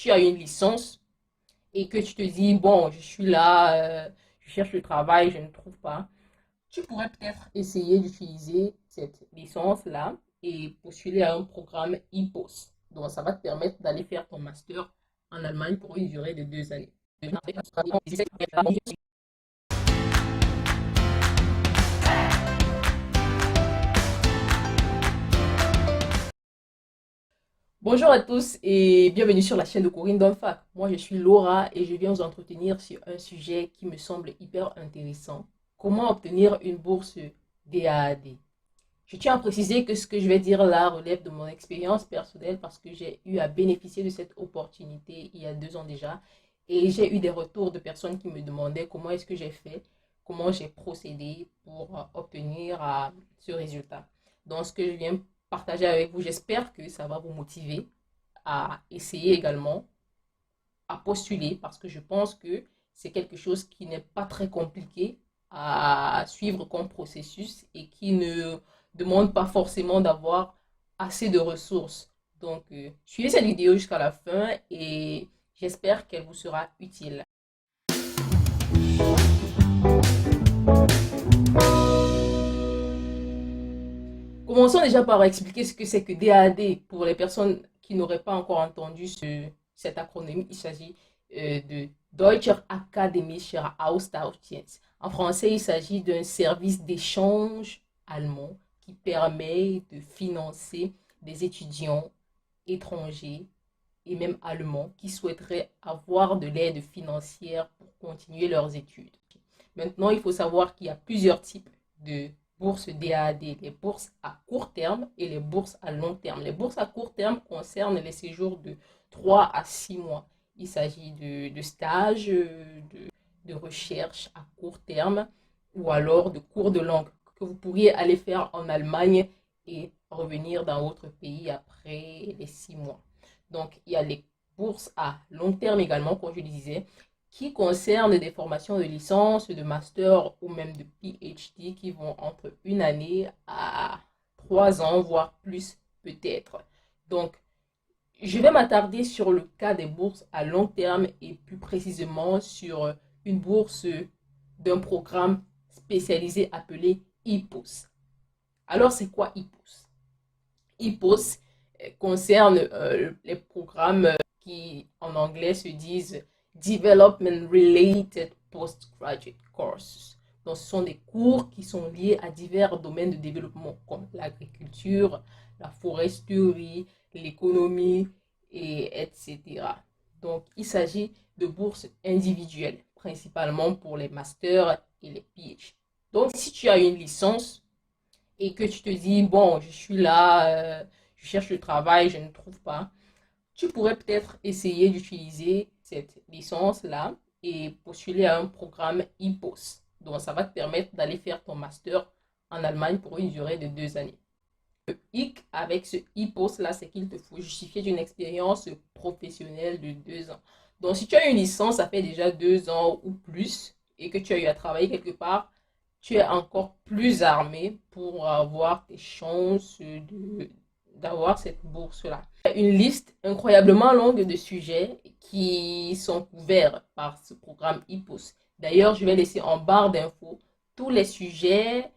tu as une licence et que tu te dis, bon, je suis là, je cherche le travail, je ne trouve pas, tu pourrais peut-être essayer d'utiliser cette licence-là et postuler à un programme IPOS. Donc, ça va te permettre d'aller faire ton master en Allemagne pour une durée de 2 années. Bonjour à tous et bienvenue sur la chaîne de Corinne Donfac. Moi, je suis Laura et je viens vous entretenir sur un sujet qui me semble hyper intéressant. Comment obtenir une bourse DAAD? Je tiens à préciser que ce que je vais dire là relève de mon expérience personnelle parce que j'ai eu à bénéficier de cette opportunité il y a 2 ans déjà et j'ai eu des retours de personnes qui me demandaient comment est-ce que j'ai fait, comment j'ai procédé pour obtenir ce résultat. Donc, ce que je viens partager avec vous, j'espère que ça va vous motiver à essayer également, à postuler parce que je pense que c'est quelque chose qui n'est pas très compliqué à suivre comme processus et qui ne demande pas forcément d'avoir assez de ressources. Donc, suivez cette vidéo jusqu'à la fin et j'espère qu'elle vous sera utile. Commençons déjà par expliquer ce que c'est que DAAD pour les personnes qui n'auraient pas encore entendu cet acronyme. Il s'agit de Deutscher Akademischer Austauschdienst. En français, il s'agit d'un service d'échange allemand qui permet de financer des étudiants étrangers et même allemands qui souhaiteraient avoir de l'aide financière pour continuer leurs études. Maintenant, il faut savoir qu'il y a plusieurs types de bourses DAAD, les bourses à court terme et les bourses à long terme. Les bourses à court terme concernent les séjours de 3 à 6 mois. Il s'agit de stages, de recherche à court terme ou alors de cours de langue que vous pourriez aller faire en Allemagne et revenir dans votre pays après les 6 mois. Donc, il y a les bourses à long terme également, comme je le disais, qui concernent des formations de licence, de master ou même de PhD qui vont entre 1 année à 3 ans, voire plus peut-être. Donc, je vais m'attarder sur le cas des bourses à long terme et plus précisément sur une bourse d'un programme spécialisé appelé IPOS. Alors, c'est quoi IPOS? IPOS concerne les programmes qui en anglais se disent Development Related Postgraduate Courses. Donc, ce sont des cours qui sont liés à divers domaines de développement comme l'agriculture, la foresterie, l'économie, et etc. Donc, il s'agit de bourses individuelles, principalement pour les masters et les PhD. Donc, si tu as une licence et que tu te dis, bon, je suis là, je cherche le travail, je ne trouve pas, tu pourrais peut-être essayer d'utiliser cette licence-là et postuler à un programme IPOS. Donc, ça va te permettre d'aller faire ton master en Allemagne pour une durée de 2 années. Le hic avec ce IPOS-là, c'est qu'il te faut justifier d'une expérience professionnelle de 2 ans. Donc, si tu as une licence, ça fait déjà 2 ans ou plus, et que tu as eu à travailler quelque part, tu es encore plus armé pour avoir tes chances d'avoir cette bourse-là. Il y a une liste incroyablement longue de sujets qui sont couverts par ce programme IPOS. D'ailleurs, je vais laisser en barre d'infos tous les sujets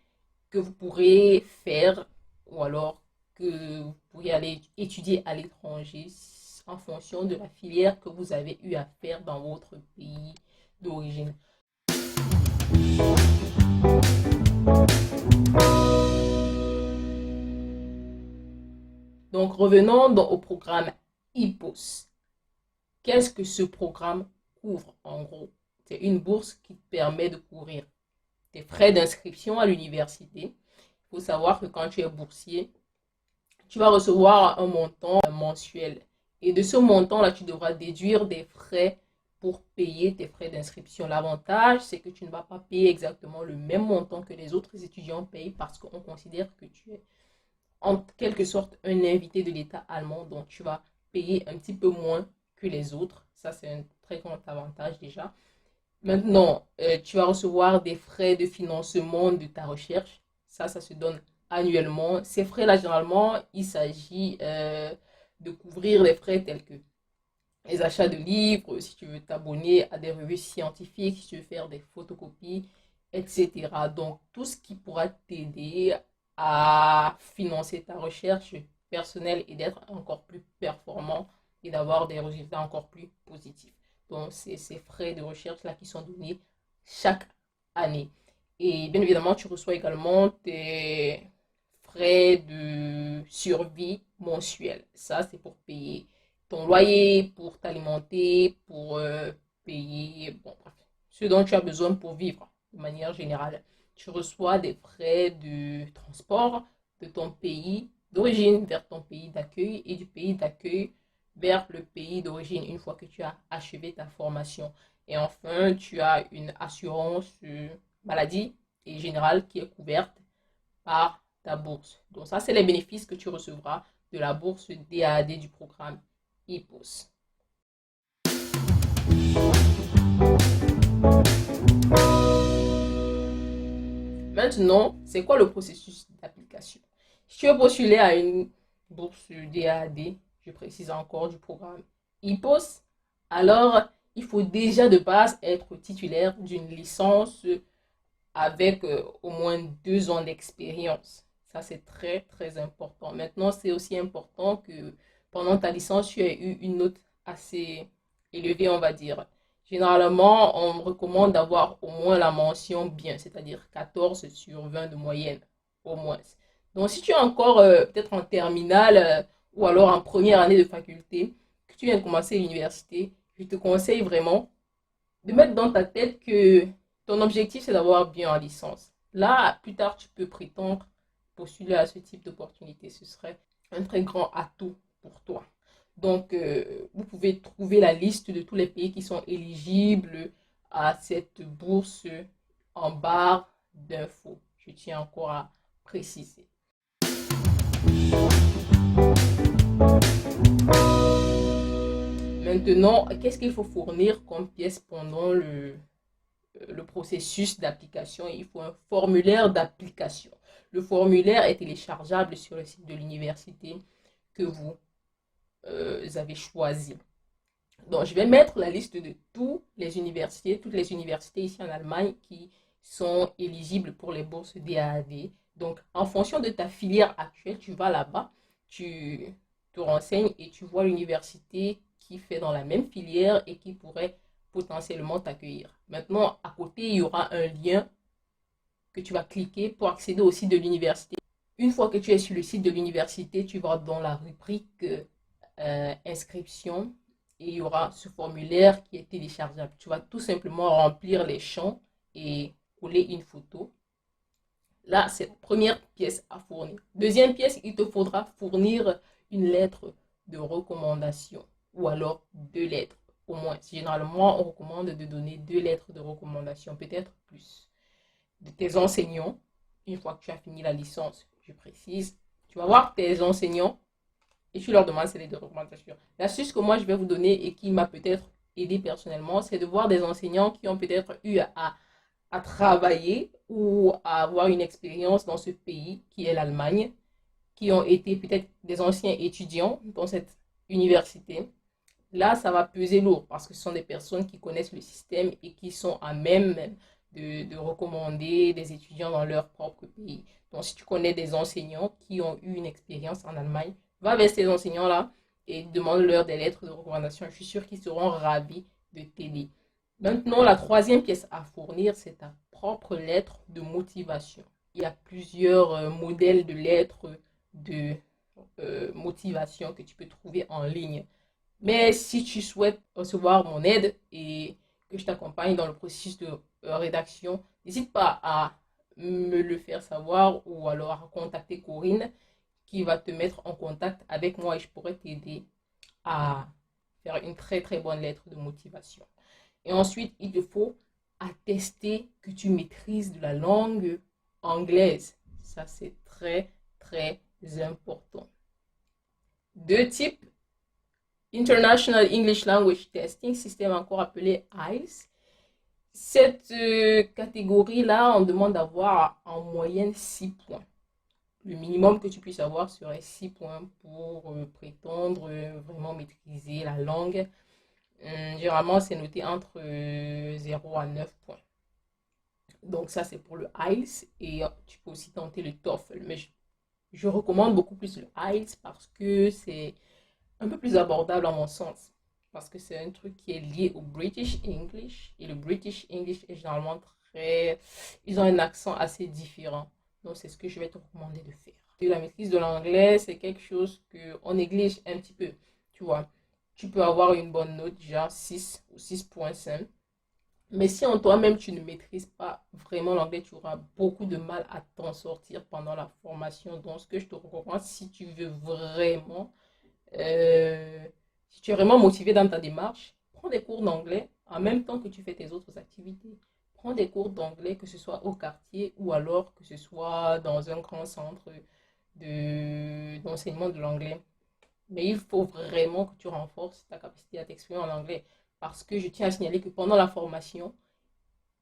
que vous pourrez faire ou alors que vous pourriez aller étudier à l'étranger en fonction de la filière que vous avez eu à faire dans votre pays d'origine. Donc, revenons au programme IPOS. Qu'est-ce que ce programme couvre en gros? C'est une bourse qui te permet de couvrir tes frais d'inscription à l'université. Il faut savoir que quand tu es boursier, tu vas recevoir un montant mensuel. Et de ce montant-là, tu devras déduire des frais pour payer tes frais d'inscription. L'avantage, c'est que tu ne vas pas payer exactement le même montant que les autres étudiants payent parce qu'on considère que tu es en quelque sorte un invité de l'État allemand, donc tu vas payer un petit peu moins que les autres. Ça, c'est un très grand avantage déjà. Maintenant, tu vas recevoir des frais de financement de ta recherche. Ça se donne annuellement. Ces frais-là, généralement, il s'agit de couvrir les frais tels que les achats de livres, si tu veux t'abonner à des revues scientifiques, si tu veux faire des photocopies, etc. Donc, tout ce qui pourra t'aider à financer ta recherche personnelle et d'être encore plus performant et d'avoir des résultats encore plus positifs. Donc, c'est ces frais de recherche-là qui sont donnés chaque année. Et bien évidemment, tu reçois également tes frais de survie mensuels. Ça, c'est pour payer ton loyer, pour t'alimenter, pour payer, bon, bref, ce dont tu as besoin pour vivre de manière générale. Tu reçois des frais de transport de ton pays d'origine vers ton pays d'accueil et du pays d'accueil vers le pays d'origine une fois que tu as achevé ta formation. Et enfin, tu as une assurance maladie et générale qui est couverte par ta bourse. Donc ça, c'est les bénéfices que tu recevras de la bourse DAAD du programme IPOS. Maintenant, c'est quoi le processus d'application? Si tu veux postuler à une bourse DAAD, je précise encore du programme IPOS, alors il faut déjà de base être titulaire d'une licence avec au moins 2 ans d'expérience. Ça, c'est très, très important. Maintenant, c'est aussi important que pendant ta licence, tu aies eu une note assez élevée, on va dire. Généralement, on recommande d'avoir au moins la mention bien, c'est-à-dire 14 sur 20 de moyenne, au moins. Donc, si tu es encore peut-être en terminale ou alors en première année de faculté, que tu viens de commencer l'université, je te conseille vraiment de mettre dans ta tête que ton objectif, c'est d'avoir bien en licence. Là, plus tard, tu peux prétendre postuler à ce type d'opportunité. Ce serait un très grand atout pour toi. Donc, vous pouvez trouver la liste de tous les pays qui sont éligibles à cette bourse en barre d'infos. Je tiens encore à préciser. Maintenant, qu'est-ce qu'il faut fournir comme pièce pendant le processus d'application? Il faut un formulaire d'application. Le formulaire est téléchargeable sur le site de l'université que vous avez choisi. Donc, je vais mettre la liste de toutes les universités ici en Allemagne qui sont éligibles pour les bourses DAAD. Donc, en fonction de ta filière actuelle, tu vas là-bas, tu te renseignes et tu vois l'université qui fait dans la même filière et qui pourrait potentiellement t'accueillir. Maintenant, à côté, il y aura un lien que tu vas cliquer pour accéder au site de l'université. Une fois que tu es sur le site de l'université, tu vas dans la rubrique inscription et il y aura ce formulaire qui est téléchargeable. Tu vas tout simplement remplir les champs et coller une photo. Là, c'est la première pièce à fournir. Deuxième pièce, il te faudra fournir une lettre de recommandation ou alors 2 lettres au moins. Généralement, on recommande de donner 2 lettres de recommandation, peut-être plus, de tes enseignants. Une fois que tu as fini la licence, je précise, tu vas voir tes enseignants et tu leur demandes ces lettres de recommandation. L'astuce que moi je vais vous donner et qui m'a peut-être aidé personnellement, c'est de voir des enseignants qui ont peut-être eu à travailler ou à avoir une expérience dans ce pays qui est l'Allemagne, qui ont été peut-être des anciens étudiants dans cette université. Là, ça va peser lourd parce que ce sont des personnes qui connaissent le système et qui sont à même de recommander des étudiants dans leur propre pays. Donc, si tu connais des enseignants qui ont eu une expérience en Allemagne, va vers ces enseignants-là et demande-leur des lettres de recommandation. Je suis sûre qu'ils seront ravis de t'aider. Maintenant, la troisième pièce à fournir, c'est ta propre lettre de motivation. Il y a plusieurs modèles de lettres de motivation que tu peux trouver en ligne. Mais si tu souhaites recevoir mon aide et que je t'accompagne dans le processus de rédaction, n'hésite pas à me le faire savoir ou alors à contacter Corinne qui va te mettre en contact avec moi et je pourrais t'aider à faire une très très bonne lettre de motivation. Et ensuite, il te faut attester que tu maîtrises de la langue anglaise. Ça, c'est très très important. 2 types: International English Language Testing, système encore appelé IELTS. Cette catégorie-là, on demande d'avoir en moyenne 6 points. Le minimum que tu puisses avoir serait 6 points pour prétendre vraiment maîtriser la langue. Généralement, c'est noté entre 0 à 9 points. Donc ça, c'est pour le IELTS. Et tu peux aussi tenter le TOEFL. Mais je recommande beaucoup plus le IELTS parce que c'est un peu plus abordable à mon sens. Parce que c'est un truc qui est lié au British English. Et le British English est généralement très... Ils ont un accent assez différent. Donc c'est ce que je vais te recommander de faire. Et la maîtrise de l'anglais, c'est quelque chose qu'on néglige un petit peu. Tu vois, tu peux avoir une bonne note, genre 6 ou 6,5. Mais si en toi-même tu ne maîtrises pas vraiment l'anglais, tu auras beaucoup de mal à t'en sortir pendant la formation. Donc, ce que je te recommande, si tu veux vraiment, euh, si tu es vraiment motivé dans ta démarche, prends des cours d'anglais en même temps que tu fais tes autres activités. Prends des cours d'anglais, que ce soit au quartier ou alors que ce soit dans un grand centre d'enseignement de l'anglais. Mais il faut vraiment que tu renforces ta capacité à t'exprimer en anglais. Parce que je tiens à signaler que pendant la formation,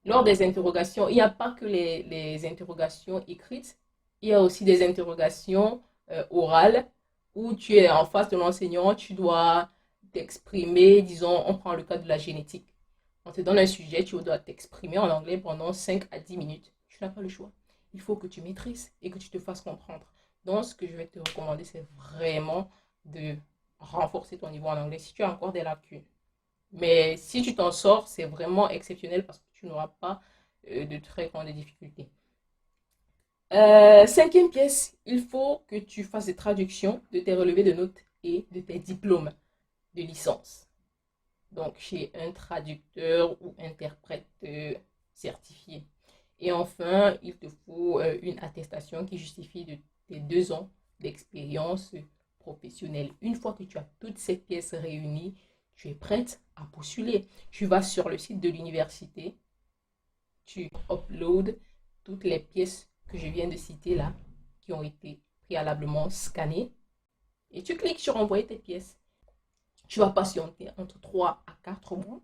lors des interrogations, il n'y a pas que les interrogations écrites, il y a aussi des interrogations orales où tu es en face de l'enseignant, tu dois t'exprimer, disons, on prend le cas de la génétique. On te donne un sujet, tu dois t'exprimer en anglais pendant 5 à 10 minutes. Tu n'as pas le choix. Il faut que tu maîtrises et que tu te fasses comprendre. Donc, ce que je vais te recommander, c'est vraiment de renforcer ton niveau en anglais si tu as encore des lacunes. Mais si tu t'en sors, c'est vraiment exceptionnel parce que tu n'auras pas de très grandes difficultés. Cinquième pièce, il faut que tu fasses des traductions de tes relevés de notes et de tes diplômes de licence. Donc, chez un traducteur ou interprète certifié. Et enfin, il te faut une attestation qui justifie de tes 2 ans d'expérience professionnelle. Une fois que tu as toutes ces pièces réunies, tu es prête à postuler. Tu vas sur le site de l'université, tu uploads toutes les pièces que je viens de citer là, qui ont été préalablement scannées, et tu cliques sur envoyer tes pièces. Tu vas patienter entre 3 à 4 mois.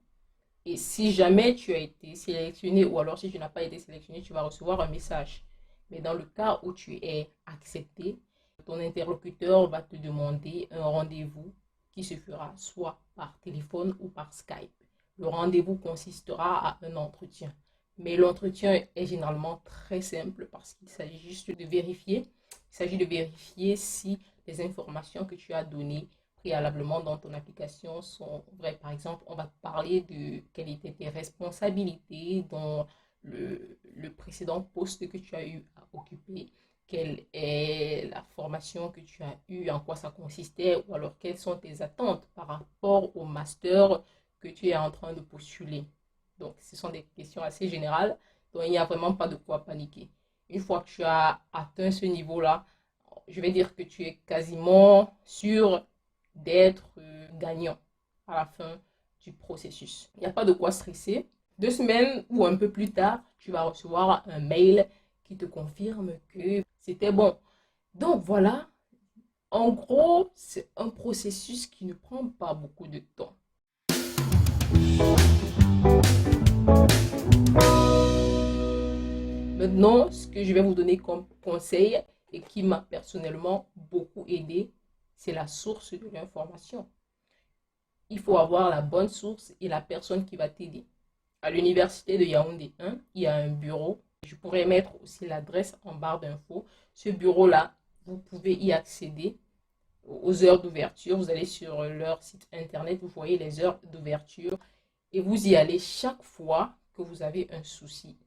Et si jamais tu as été sélectionné ou alors si tu n'as pas été sélectionné, tu vas recevoir un message. Mais dans le cas où tu es accepté, ton interlocuteur va te demander un rendez-vous qui se fera soit par téléphone ou par Skype. Le rendez-vous consistera à un entretien. Mais l'entretien est généralement très simple parce qu'il s'agit juste de vérifier. Il s'agit de vérifier si les informations que tu as données préalablement dans ton application sont vraies. Par exemple, on va te parler de quelles étaient tes responsabilités dans le précédent poste que tu as eu à occuper, quelle est la formation que tu as eue, en quoi ça consistait, ou alors quelles sont tes attentes par rapport au master que tu es en train de postuler. Donc, ce sont des questions assez générales, donc il n'y a vraiment pas de quoi paniquer. Une fois que tu as atteint ce niveau-là, je vais dire que tu es quasiment sûr d'être gagnant à la fin du processus. Il n'y a pas de quoi stresser. 2 semaines ou un peu plus tard, tu vas recevoir un mail qui te confirme que c'était bon. Donc voilà, en gros, c'est un processus qui ne prend pas beaucoup de temps. Maintenant, ce que je vais vous donner comme conseil et qui m'a personnellement beaucoup aidé, c'est la source de l'information. Il faut avoir la bonne source et la personne qui va t'aider. À l'université de Yaoundé 1, il y a un bureau. Je pourrais mettre aussi l'adresse en barre d'infos. Ce bureau-là, vous pouvez y accéder aux heures d'ouverture. Vous allez sur leur site internet, vous voyez les heures d'ouverture et vous y allez chaque fois que vous avez un souci.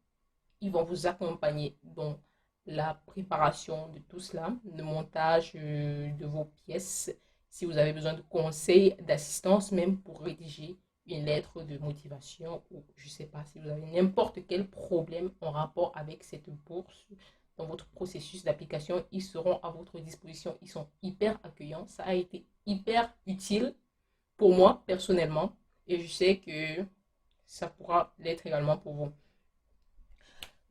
Ils vont vous accompagner dans la préparation de tout cela, le montage de vos pièces, si vous avez besoin de conseils, d'assistance, même pour rédiger une lettre de motivation ou je ne sais pas si vous avez n'importe quel problème en rapport avec cette bourse dans votre processus d'application, ils seront à votre disposition. Ils sont hyper accueillants. Ça a été hyper utile pour moi personnellement et je sais que ça pourra l'être également pour vous.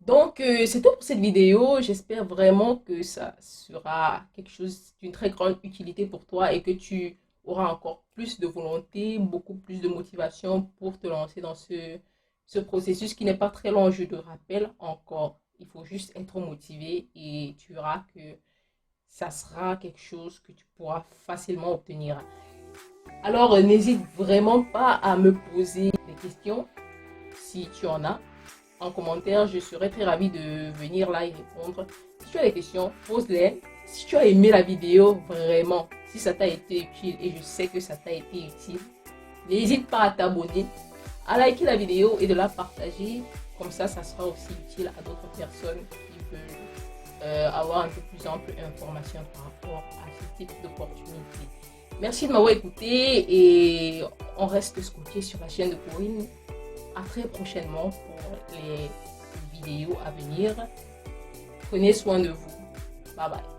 Donc, c'est tout pour cette vidéo. J'espère vraiment que ça sera quelque chose d'une très grande utilité pour toi et que tu auras encore plus de volonté, beaucoup plus de motivation pour te lancer dans ce processus qui n'est pas très long. Je te rappelle encore, il faut juste être motivé et tu verras que ça sera quelque chose que tu pourras facilement obtenir. Alors, n'hésite vraiment pas à me poser des questions si tu en as. En commentaire, je serai très ravie de venir là y répondre. Si tu as des questions, pose-les. Si tu as aimé la vidéo, vraiment, si ça t'a été utile, et je sais que ça t'a été utile, n'hésite pas à t'abonner, à liker la vidéo et de la partager. Comme ça sera aussi utile à d'autres personnes qui veulent avoir un peu plus ample information par rapport à ce type d'opportunité. Merci de m'avoir écouté et on reste scotché sur la chaîne de Corinne. À très prochainement pour les vidéos à venir. Prenez soin de vous. Bye bye.